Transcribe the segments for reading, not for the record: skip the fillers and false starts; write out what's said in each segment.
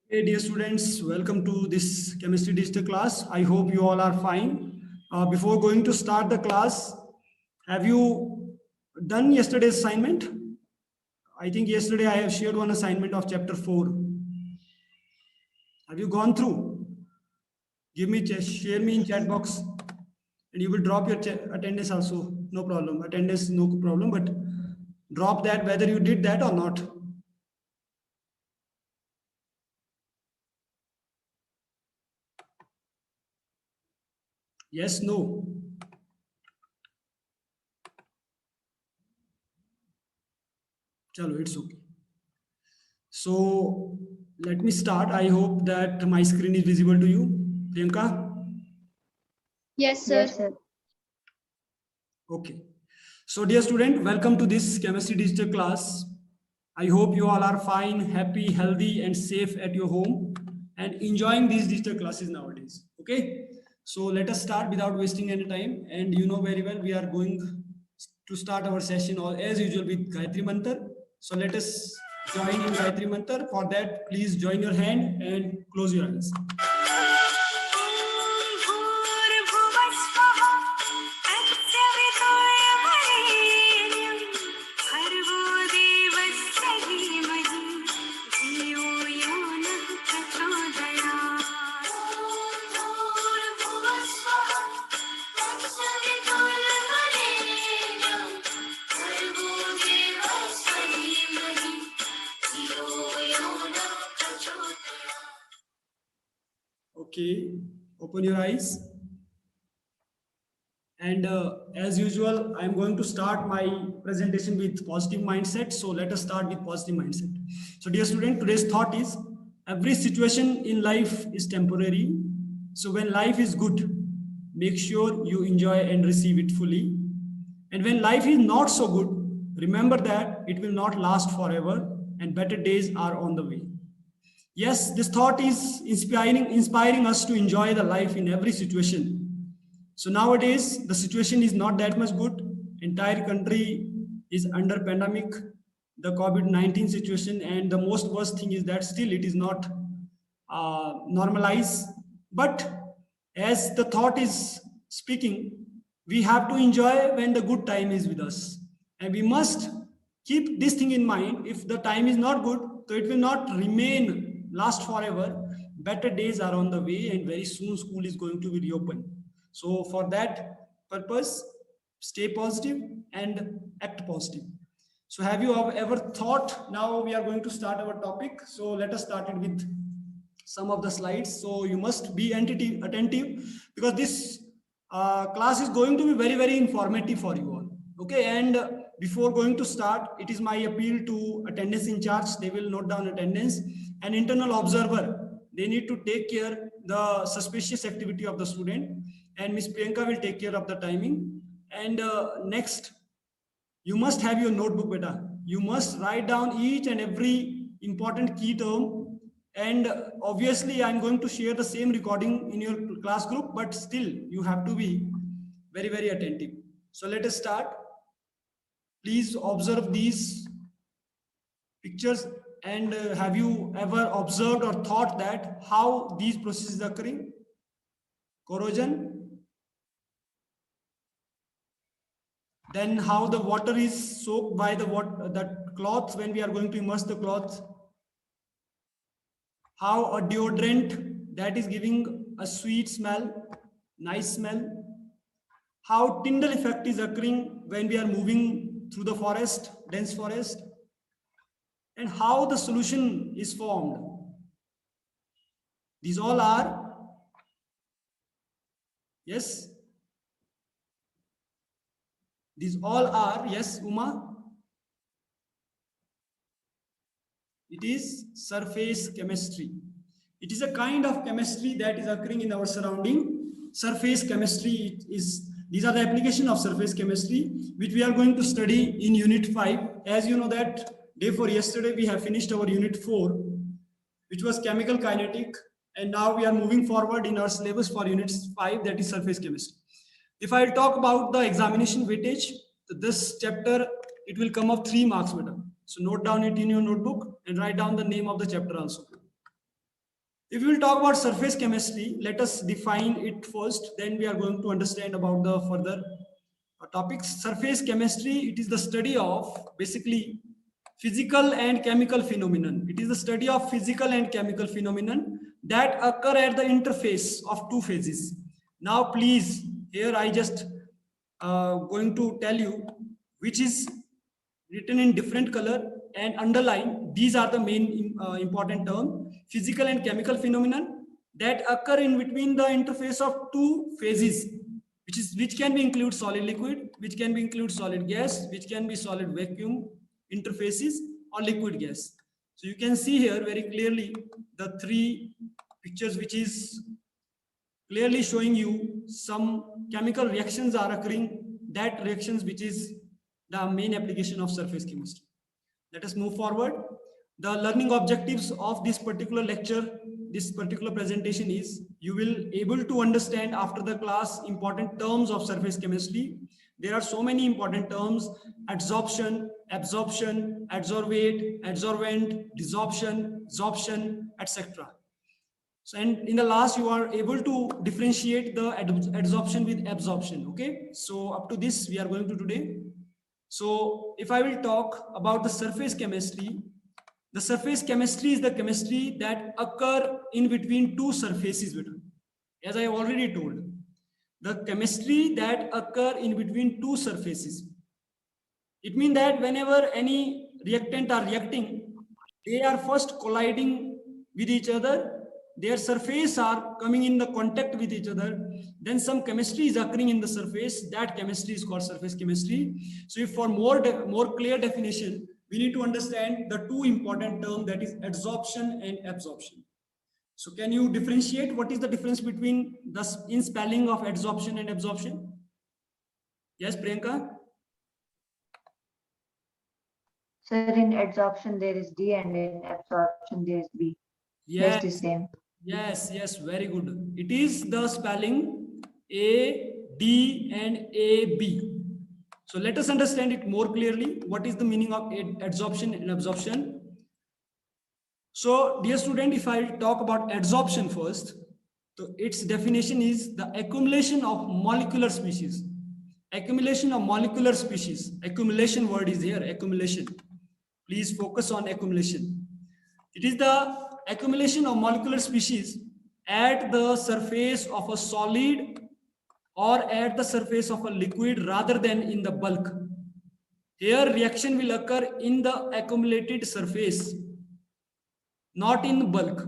Hey dear students, welcome to this chemistry digital class. I hope you all are fine. Before going to start the class, have you done yesterday's assignment? I think yesterday I have shared one assignment of chapter 4. Have you gone through? Share me in chat box and you will drop your attendance also. No problem. Attendance, no problem, but drop that whether you did that or not. Yes, no. Chalo, it's okay. So let me start. I hope that my screen is visible to you. Priyanka? Yes, sir. Yes, sir. Okay. So dear student, welcome to this chemistry digital class. I hope you all are fine, happy, healthy and safe at your home and enjoying these digital classes nowadays. Okay. So let us start without wasting any time. And you know very well we are going to start our session as usual with Gayatri Mantra. So let us join in Gayatri Mantra. For that, please join your hand and close your eyes. Okay, open your eyes. And as usual, I'm going to start my presentation with positive mindset. So let us start with positive mindset. So dear student, today's thought is every situation in life is temporary. So when life is good, make sure you enjoy and receive it fully. And when life is not so good, remember that it will not last forever and better days are on the way. Yes, this thought is inspiring us to enjoy the life in every situation. So nowadays, the situation is not that much good. Entire country is under pandemic, the COVID-19 situation, and the most worst thing is that still it is not normalized. But as the thought is speaking, we have to enjoy when the good time is with us, and we must keep this thing in mind. If the time is not good, so it will not remain last forever. Better days are on the way, and very soon school is going to be reopened. So for that purpose, stay positive and act positive. So have you ever thought, now we are going to start our topic. So let us start it with some of the slides. So you must be attentive because this class is going to be very, very informative for you all. Okay, and before going to start, it is my appeal to attendance in charge. They will note down attendance. And internal observer, they need to take care the suspicious activity of the student. And Miss Priyanka will take care of the timing. And next, you must have your notebook, beta. You must write down each and every important key term. And obviously, I'm going to share the same recording in your class group, but still, you have to be very, very attentive. So let us start. Please observe these pictures. And have you ever observed or thought that how these processes are occurring? Corrosion, then how the water is soaked by the cloth when we are going to immerse the cloth, how a deodorant that is giving a sweet smell, nice smell, how Tyndall effect is occurring when we are moving through the forest, dense forest, and how the solution is formed. These all are, yes, these all are, yes, Uma, it is surface chemistry. It is a kind of chemistry that is occurring in our surrounding. Surface chemistry is, these are the application of surface chemistry, which we are going to study in unit 5. As you know that day for yesterday, we have finished our unit 4, which was chemical kinetic. And now we are moving forward in our syllabus for unit 5, that is surface chemistry. If I talk about the examination weightage, this chapter, it will come up 3 marks, madam. So note down it in your notebook and write down the name of the chapter also. If we will talk about surface chemistry, let us define it first, then we are going to understand about the further topics. Surface chemistry, it is the study of basically physical and chemical phenomenon. It is the study of physical and chemical phenomenon that occur at the interface of two phases. Now please, here I just going to tell you which is written in different color and underline. These are the main important term: physical and chemical phenomenon that occur in between the interface of two phases, which can be include solid liquid, which can be include solid gas, which can be solid vacuum interfaces, or liquid gas. So you can see here very clearly the three pictures, which is clearly showing you some chemical reactions are occurring, that reactions which is the main application of surface chemistry. Let us move forward. The learning objectives of this particular lecture, this particular presentation is, you will able to understand after the class important terms of surface chemistry. There are so many important terms: adsorption, absorption, adsorbate, adsorbent, desorption, absorption, etc. So, and in the last, you are able to differentiate the adsorption with absorption. Okay. So up to this, we are going to today. So if I will talk about the surface chemistry, the surface chemistry is the chemistry that occur in between two surfaces. As I already told, the chemistry that occur in between two surfaces. It means that whenever any reactant are reacting, they are first colliding with each other. Their surface are coming in the contact with each other. Then some chemistry is occurring in the surface. That chemistry is called surface chemistry. So if for more clear definition, we need to understand the two important terms, that is adsorption and absorption. So can you differentiate what is the difference between the in spelling of adsorption and absorption? Yes, Priyanka? Sir, in adsorption there is D and in absorption there is B. Yes. That's the same. Yes, very good. It is the spelling A, D and A, B. So let us understand it more clearly. What is the meaning of adsorption and absorption? So dear student, if I talk about adsorption first, so its definition is the accumulation of molecular species. Accumulation of molecular species. Accumulation word is here, accumulation. Please focus on accumulation. It is the accumulation of molecular species at the surface of a solid or at the surface of a liquid rather than in the bulk. Here reaction will occur in the accumulated surface, not in bulk.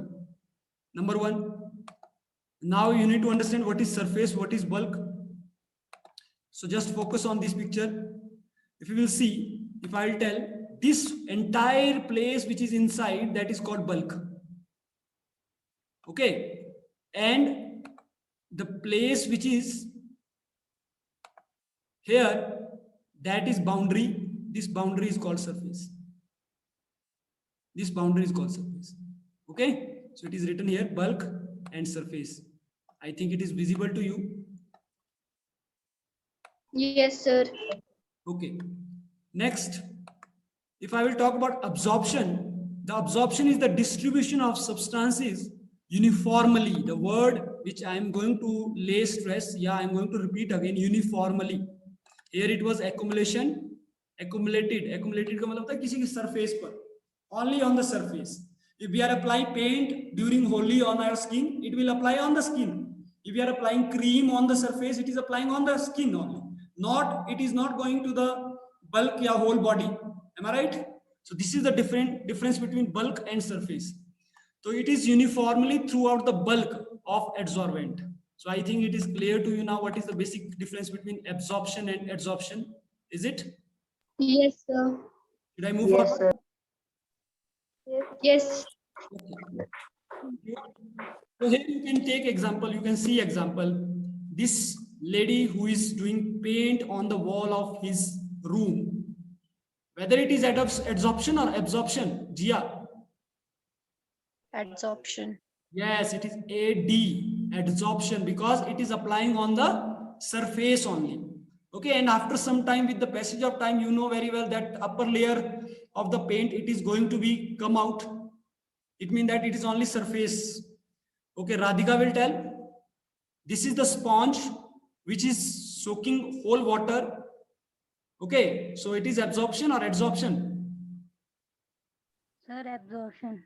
Number one. Now you need to understand what is surface, what is bulk. So just focus on this picture. If you will see, if I will tell, this entire place which is inside, that is called bulk. Okay. And the place which is here, that is boundary. This boundary is called surface. This boundary is called surface. Okay. So it is written here, bulk and surface. I think it is visible to you. Yes, sir. Okay. Next, if I will talk about absorption, the absorption is the distribution of substances uniformly. The word which I am going to lay stress, I am going to repeat again, uniformly. Here it was accumulation, accumulated का मतलब था किसी की surface पर, only on the surface. If we are applying paint during Holi on our skin, it will apply on the skin. If we are applying cream on the surface, it is applying on the skin only. It is not going to the bulk या whole body. Am I right? So this is the difference between bulk and surface. So it is uniformly throughout the bulk of adsorbent. So I think it is clear to you now what is the basic difference between absorption and adsorption. Is it? Yes, sir. Should I move Yes, forward? sir. Yes. Okay. So here you can take example, you can see example. This lady who is doing paint on the wall of his room, whether it is adsorption or absorption, Jia? Adsorption. Yes, it is AD, adsorption, because it is applying on the surface only. Okay, and after some time, with the passage of time, you know very well that upper layer of the paint, it is going to be come out. It means that it is only surface. Okay, Radhika will tell. This is the sponge which is soaking whole water. Okay, so it is absorption or adsorption? Sir, absorption.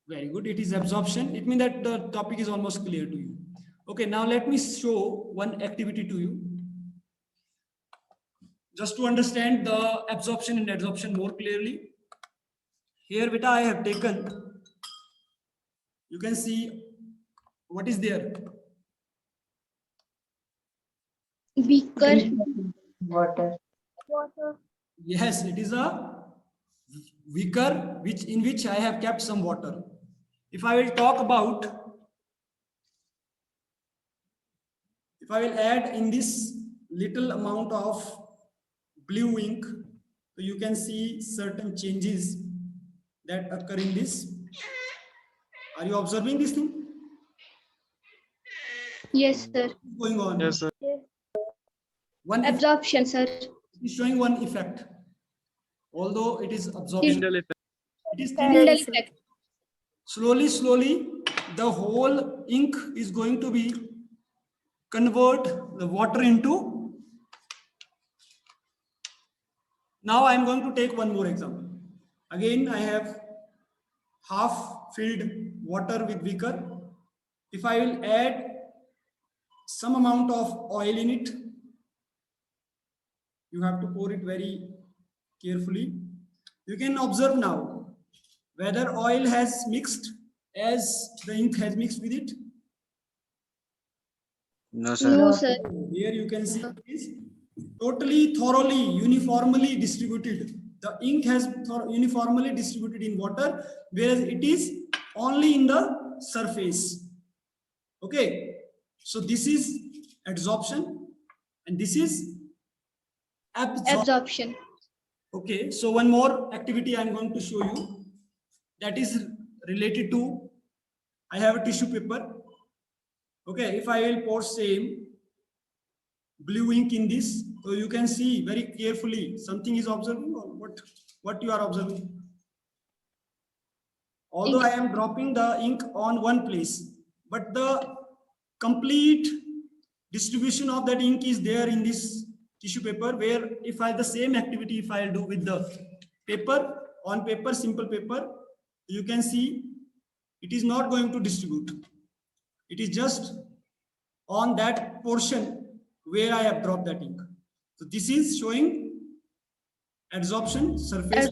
Very good. It is absorption. It means that the topic is almost clear to you. Okay, now let me show one activity to you. Just to understand the absorption and adsorption more clearly. Here, beta, I have taken, you can see what is there. Beaker. Water. Water. Yes, it is a beaker in which I have kept some water. If I will talk about, if I will add in this little amount of blue ink, so you can see certain changes that occur in this. Are you observing this thing? Yes, sir. What's going on? Yes, sir. One effect Absorption, sir. is showing one effect. Although it is absorption, Tyndall effect. it is Tyndall Tyndall. effect. Slowly, the whole ink is going to be convert the water into. Now I am going to take one more example. Again, I have half filled water with beaker. If I will add some amount of oil in it, you have to pour it very carefully. You can observe now whether oil has mixed as the ink has mixed with it. No, sir. No, sir. Here you can see it is totally, thoroughly, uniformly distributed. The ink has uniformly distributed in water, whereas it is only in the surface. Okay, so this is adsorption and this is absorption. Absorption. Okay, so one more activity I am going to show you that is related to, I have a tissue paper. Okay, if I will pour same blue ink in this, so you can see very carefully something is observing or what you are observing. Although I am dropping the ink on one place, but the complete distribution of that ink is there in this tissue paper, where if I the same activity if I do with the paper, on paper, simple paper, you can see it is not going to distribute. It is just on that portion where I have dropped that ink. So this is showing adsorption, surface,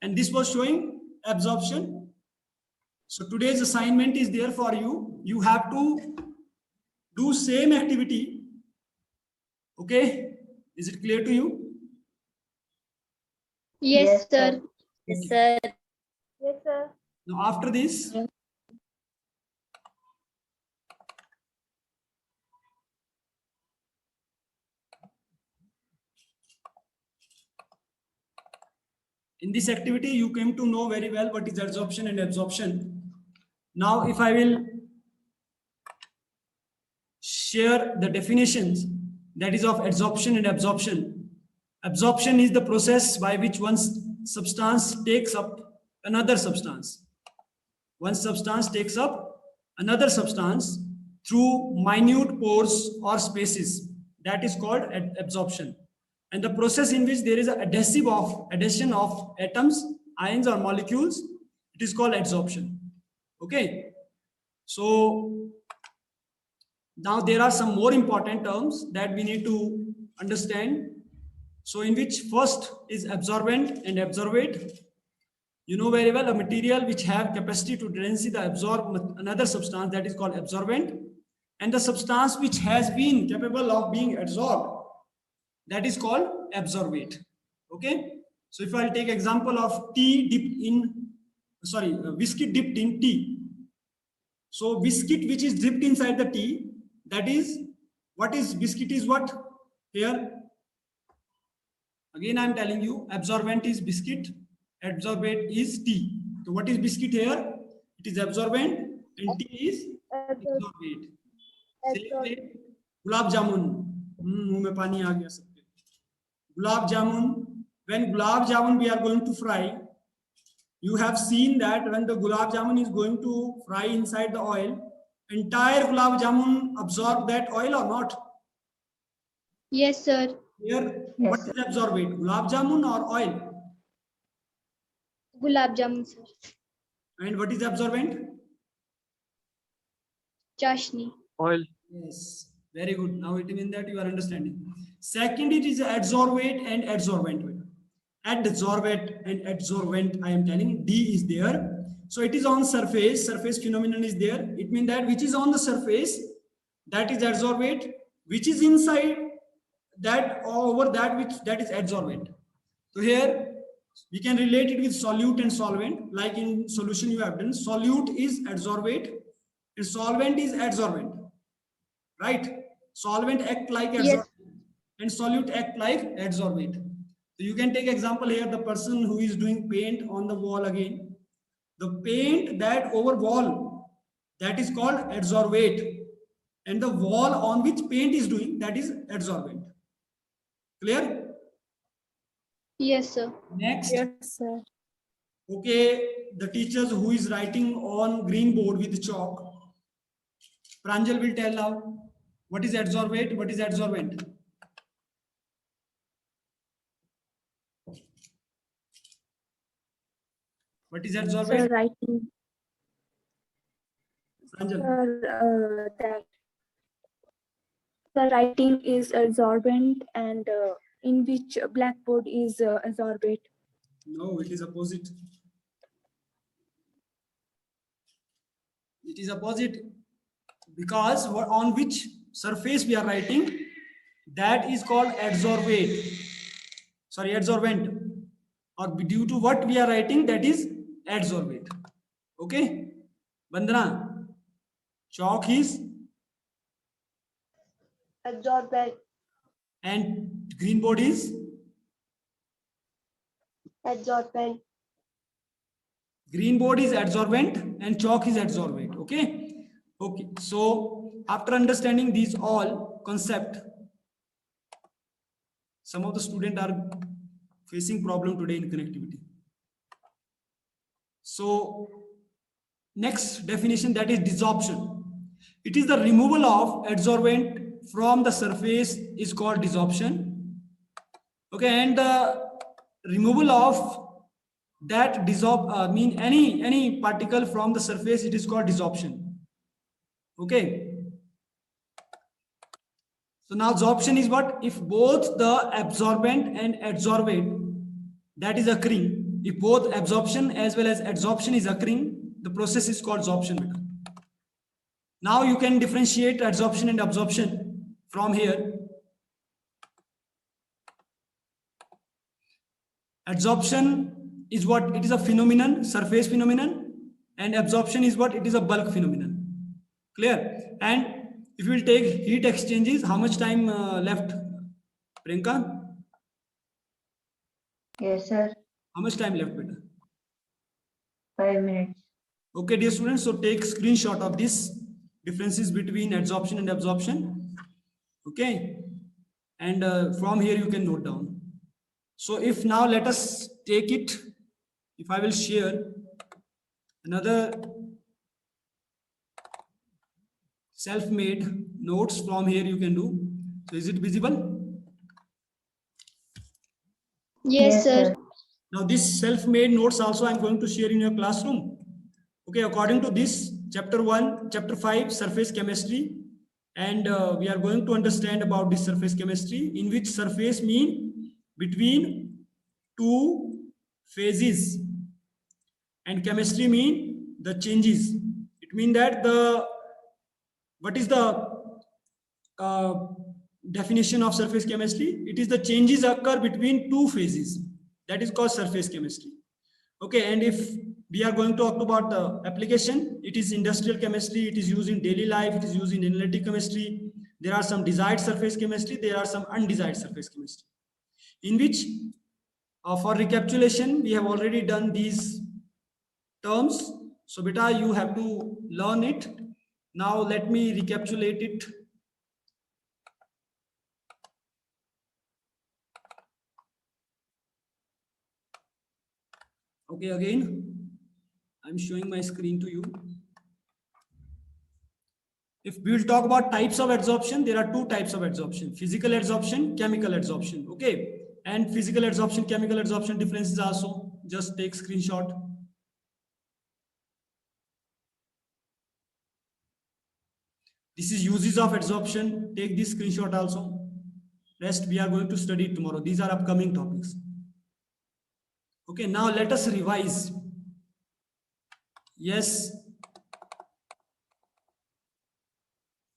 and this was showing absorption. So today's assignment is there for you. You have to do same activity. Okay, is it clear to you? Yes, sir. Yes, sir. Yes, sir. Now after this, in this activity, you came to know very well what is adsorption and absorption. Now, if I will share the definitions, that is of adsorption and absorption. Absorption is the process by which one substance takes up another substance. One substance takes up another substance through minute pores or spaces. That is called absorption. And the process in which there is an addition of atoms, ions or molecules, it is called adsorption. Okay. So now there are some more important terms that we need to understand. So in which first is absorbent and absorbate. You know very well a material which have capacity to density to absorb another substance, that is called absorbent, and the substance which has been capable of being absorbed, that is called absorbate. Okay, so if I'll take example of biscuit dipped in tea. So biscuit which is dipped inside the tea, that is, what is biscuit is what here? Again I am telling you, absorbent is biscuit, absorbate is tea. So what is biscuit here? It is absorbent and tea is absorbate. Gulab jamun, मुंह में पानी आ गया सबके. Gulab jamun, when gulab jamun we are going to fry, you have seen that when the gulab jamun is going to fry inside the oil, entire gulab jamun absorb that oil or not? Yes, sir. Here, Yes, what is absorbed, gulab jamun or oil? Gulab jamun, sir. And what is absorbent? Chashni. Oil. Yes, very good. Now it means that you are understanding. Second, it is adsorbate and adsorbent. Adsorbate and adsorbent, I am telling, D is there. So it is on surface, surface phenomenon is there. It means that which is on the surface, that is adsorbate, which is inside that or over that which that is adsorbent. So here we can relate it with solute and solvent. Like in solution you have done, solute is adsorbate and solvent is adsorbent, right? Solvent act like Yes. adsorbent and solute act like adsorbate. So you can take example here, the person who is doing paint on the wall again. The paint that over wall, that is called adsorbate. And the wall on which paint is doing, that is adsorbent. Clear? Yes, sir. Next. Yes, sir. Okay, the teachers who is writing on green board with chalk. Pranjal will tell now what is adsorbate, what is adsorbent. What is Sir, adsorbate? writing, Pranjal. sir, writing is absorbent and in which blackboard is absorbate. No, it is opposite. It is opposite because on which surface we are writing, that is called adsorbate. Sorry, adsorbent. Or due to what we are writing, that is adsorbate. Okay? Bandana. Chalk is Absorbent. and green board is Absorbent. green board is adsorbent and chalk is adsorbate. Okay? Okay. So after understanding these all concept, some of the students are facing problem today in connectivity. So next definition, that is desorption. It is the removal of adsorbent from the surface is called desorption. Okay, and the removal of that mean any particle from the surface, it is called desorption. Okay. So now absorption is what? If both the absorbent and adsorbate that is occurring, if both absorption as well as adsorption is occurring, the process is called absorption. Now you can differentiate adsorption and absorption from here. Adsorption is what? It is a phenomenon, surface phenomenon, and absorption is what? It is a bulk phenomenon. Clear? And if we will take heat exchanges, how much time left, Priyanka? yes, sir. How much time left, beta? 5 minutes. Okay, dear students, so take screenshot of this differences between adsorption and absorption. Okay, and from here you can note down. So if now let us take it, if I will share another self-made notes from here you can do. So is it visible? Yes, sir. Now this self-made notes also I'm going to share in your classroom. Okay, according to this chapter 1, chapter 5, surface chemistry, and we are going to understand about this surface chemistry, in which surface mean between two phases and chemistry mean the changes. It means that what is the definition of surface chemistry? It is the changes occur between two phases. That is called surface chemistry. Okay, and if we are going to talk about the application, it is industrial chemistry, it is used in daily life, it is used in analytic chemistry. There are some desired surface chemistry, there are some undesired surface chemistry. In which, for recapitulation, we have already done these terms. So beta, you have to learn it. Now let me recapitulate it. Okay, again. I'm showing my screen to you. If we will talk about types of adsorption, there are two types of adsorption: physical adsorption, chemical adsorption. Okay, and physical adsorption, chemical adsorption differences also. Just take screenshot. This is uses of adsorption. Take this screenshot also. Rest we are going to study tomorrow. These are upcoming topics. Okay, now let us revise. Yes.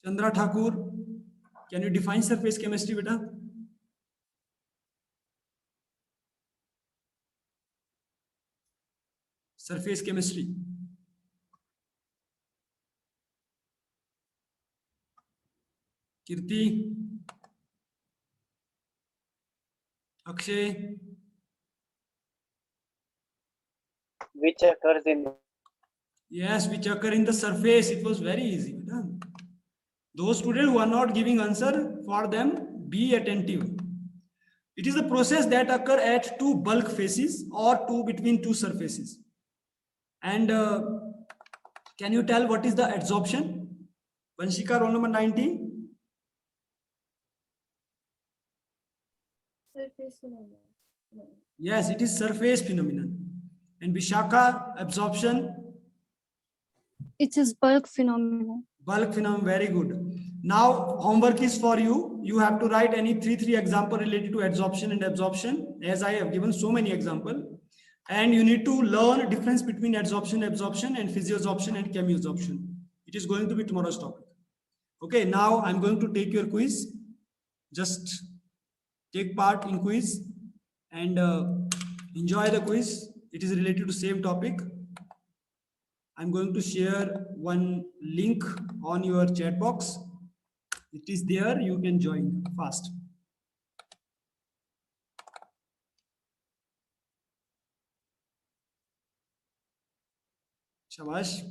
Chandra Thakur, can you define surface chemistry, beta? Surface chemistry. Kirti. Akshay. Which occurs in Yes, which occur in the surface. It was very easy. Beta. Those students who are not giving answer, for them, be attentive. It is a process that occur at two bulk faces or between two surfaces. And can you tell what is the adsorption? Vanshika, roll number 90. Surface phenomenon. No. Yes, it is surface phenomenon. And Vishakha, absorption, It is bulk phenomenon. bulk phenomenon, very good. Now, homework is for you. You have to write any three example related to adsorption and absorption, as I have given so many examples. And you need to learn difference between absorption, and physioabsorption and chemiabsorption. It is going to be tomorrow's topic. Okay, now I'm going to take your quiz. Just take part in quiz and enjoy the quiz. It is related to same topic. I'm going to share one link on your chat box. It is there, you can join fast. Shabash.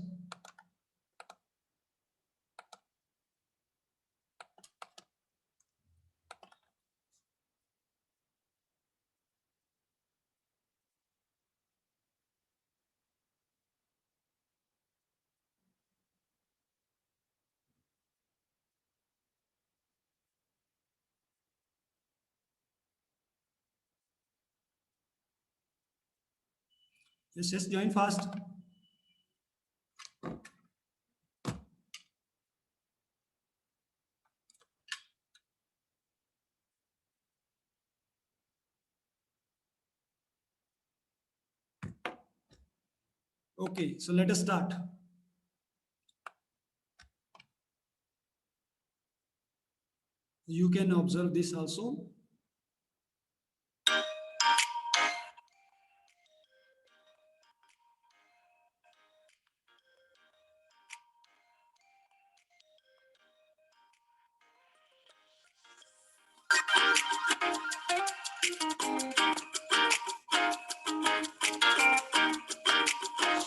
Yes, join fast. Okay, so let us start. You can observe this also.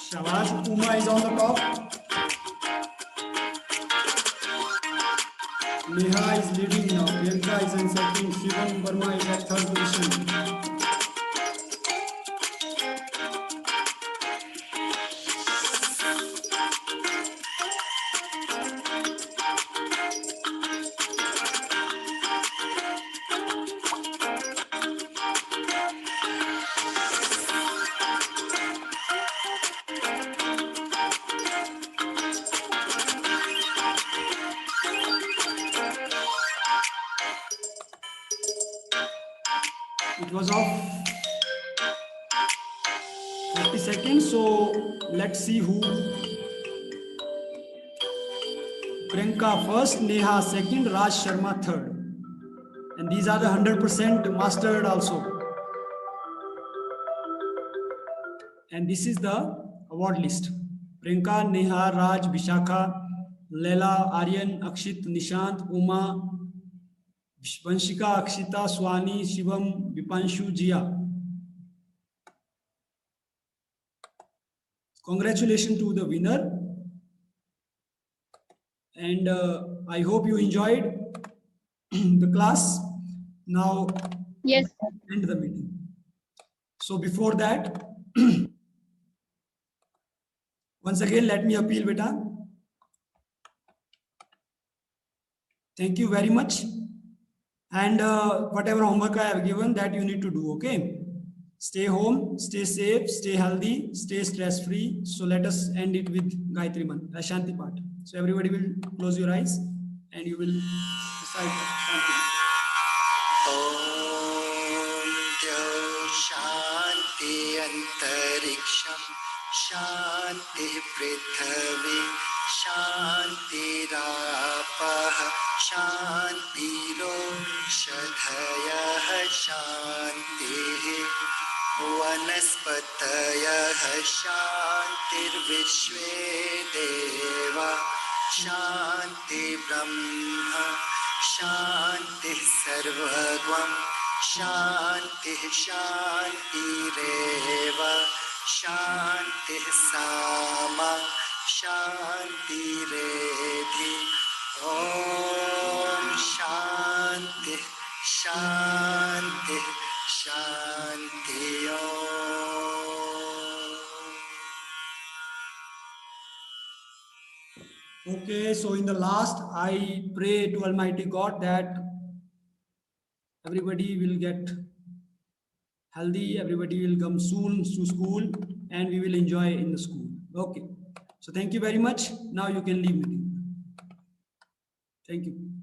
Shabash, Uma is on the top. Neha is leading now. Priyanka is in second. Shivam Verma is at third position. It was off 30 seconds, so let's see who. Priyanka first, Neha second, Raj Sharma third. And these are the 100% mastered also. And this is the award list. Priyanka, Neha, Raj, Vishakha, Leila, Aryan, Akshit, Nishant, Uma, Vanshika, Akshita, Swani, Shivam, Vipanshu, Jia. Congratulations to the winner. And I hope you enjoyed the class. Now, Yes. end the meeting. So before that, Once again, let me appeal, beta. Thank you very much. And whatever homework I have given, that you need to do, okay? Stay home, stay safe, stay healthy, stay stress-free. So let us end it with Gayatri Mantra, Shanti Part. So everybody will close your eyes and you will recite Shanti. ॐ द्यौ शान्ति अन्तरिक्षं शान्तिः पृथिवी शान्तिरापः शान्तिरोषधयः शान्तिः वनस्पतयः शान्तिर्विश्वे देवा शान्ति ब्रह्म शान्तिः सर्वगं शान्तिः शान्तिरेव शान्तिः सामा शान्तिरेधि ॐ शान्तिः शान्तिः शान्ति ॐ Okay, so in the last, I pray to Almighty God that everybody will get healthy, everybody will come soon to school, and we will enjoy in the school. Okay, so thank you very much. Now you can leave meeting. Thank you.